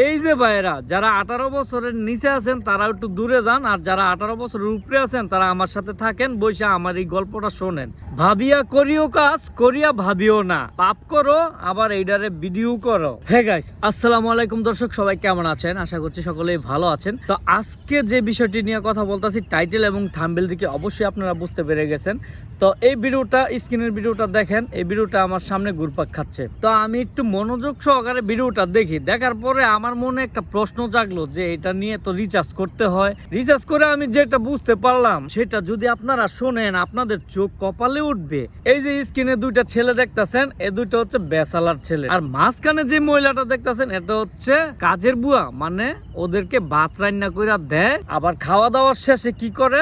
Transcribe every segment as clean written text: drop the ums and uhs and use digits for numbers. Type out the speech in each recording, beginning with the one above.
এই যে ভাইরা যারা 18 বছরের নিচে আছেন তারা একটু দূরে যান, আর যারা 18 বছরের উপরে আছেন তারা আমার সাথে থাকেন, বসে আমার এই গল্পটা শোনেন। ভাবিয়া করিও কাজ, করিয়া ভাবিও না, পাপ করো আবার এইডারে ভিডিও করো। হে গাইস, আসসালামু আলাইকুম দর্শক, সবাই কেমন আছেন? আশা করছি সকলেই ভালো আছেন। তো আজকে যে বিষয়টি নিয়ে কথা বলতেছি, টাইটেল এবং থাম্বনেল থেকে অবশ্যই আপনারা বুঝতে পেরে গেছেন। তো এই ভিডিওটা, স্ক্রিনের ভিডিওটা দেখেন, এই ভিডিওটা আমার সামনে ঘুরপাক খাচ্ছে। তো আমি একটু মনোযোগ সহকারে ভিডিওটা দেখি, দেখার পরে আমার মনে একটা প্রশ্ন জাগলো যে এটা নিয়ে তো রিচার্জ করতে হয়। রিচার্জ করে আমি যেটা বুঝতে পারলাম সেটা যদি আপনারা শোনেন আপনাদের চোখ কপালে উঠবে। এই যে স্ক্রিনে দুইটা ছেলে দেখতেছেন, এই দুইটা হচ্ছে বেসালার ছেলে, আর মাঝখানে যে মহিলাটা দেখতেছেন এটা হচ্ছে কাজের বুয়া, মানে ওদেরকে ভাত রান্না করে দেয়, আবার খাওয়া দাওয়ার শেষে কি করে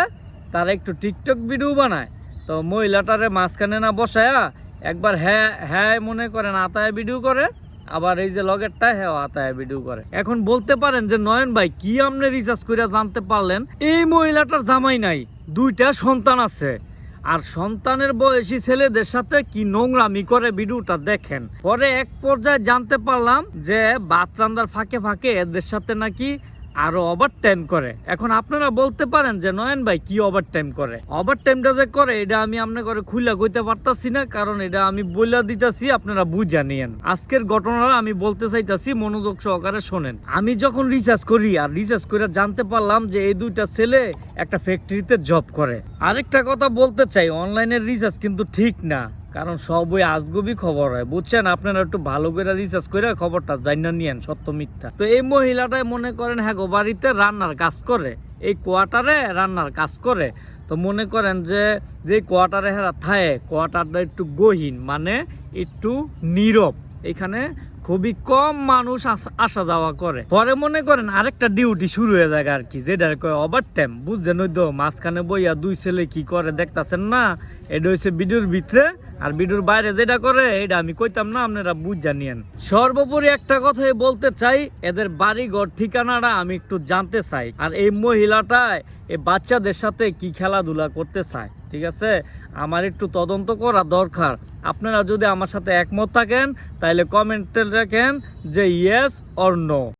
তারা একটু টিকটক ভিডিও বানায়। তো মহিলাটারে মাঝখানে না বসায়া একবার হ্যাঁ হ্যাঁ মনে করেন আতায় ভিডিও করে, আবার এই যে লগেরটা হ্যাঁ আতায় ভিডিও করে। এখন বলতে পারেন যে নয়ন ভাই কি আপনি রিসার্চ করে জানতে পারলেন এই মহিলাটার জামাই নাই, দুইটা সন্তান আছে, আর সন্তানের বয়সী ছেলেদের সাথে কি নোংরামি করে ভিডিওটা দেখেন। পরে এক পর্যায়ে জানতে পারলাম যে ভাত রান্নার ফাঁকে ফাঁকে এদের সাথে নাকি আরো ওভার টাইম করে। এখন আপনারা বলতে পারেন যে নয়ন ভাই কি ওভার টাইম করে? ওভার টাইমটা যে করে এটা আমি আপনার করে খুলে কইতে পারতাছি না, কারণ এটা আমি বইলা দিতেছি, আপনারা বুঝা নিয়েন। আজকের ঘটনাটা আমি বলতে চাইতাছি, মনোযোগ সহকারে শোনেন। আমি যখন রিসার্চ করি আর রিসার্চ করে জানতে পারলাম যে এই দুইটা ছেলে একটা ফ্যাক্টরিতে জব করে। আরেকটা কথা বলতে চাই, অনলাইনের রিসার্চ কিন্তু ঠিক না, কারণ সবই আজগুবি খবর হয়, বুঝছেন? আপনারা একটু ভালো করে রিসার্চ করে খবরটা জানা নিয়েন সত্য মিথ্যা। তো এই মহিলাটাই মনে করেন হ্যাঁ গো বাড়িতে রান্নার কাজ করে, এই কোয়ার্টারে রান্নার কাজ করে। তো মনে করেন যে কোয়ার্টারে হেরা থাকে, কোয়ার্টারটা একটু গহীন, মানে একটু নীরব, এখানে খুবই কম মানুষ আসা যাওয়া করে। পরে মনে করেন আরেকটা ডিউটি শুরু হয়ে যায় আর কি, যেটা কয় ওভার টাইম। বুঝছেন? ওই তো মাঝখানে বইয়া দুই ছেলে কি করে দেখতেছেন না, এটা হচ্ছে ভিডিওর ভিতরে, আর ভিডিওর বাইরে যেটা করে এটা আমি কইতাম না, আপনারা বুঝ জানিয়েন। সর্বোপরি একটা কথাই বলতে চাই, এদের বাড়ি ঘর ঠিকানাটা আমি একটু জানতে চাই, আর এই মহিলাটা এই বাচ্চাদের সাথে কি খেলাধুলা করতে চায়, ঠিক আছে? আমার একটু তদন্ত করা দরকার। আপনারা যদি আমার সাথে একমত থাকেন তাহলে কমেন্টে রাখেন যে ইয়েস অর নো।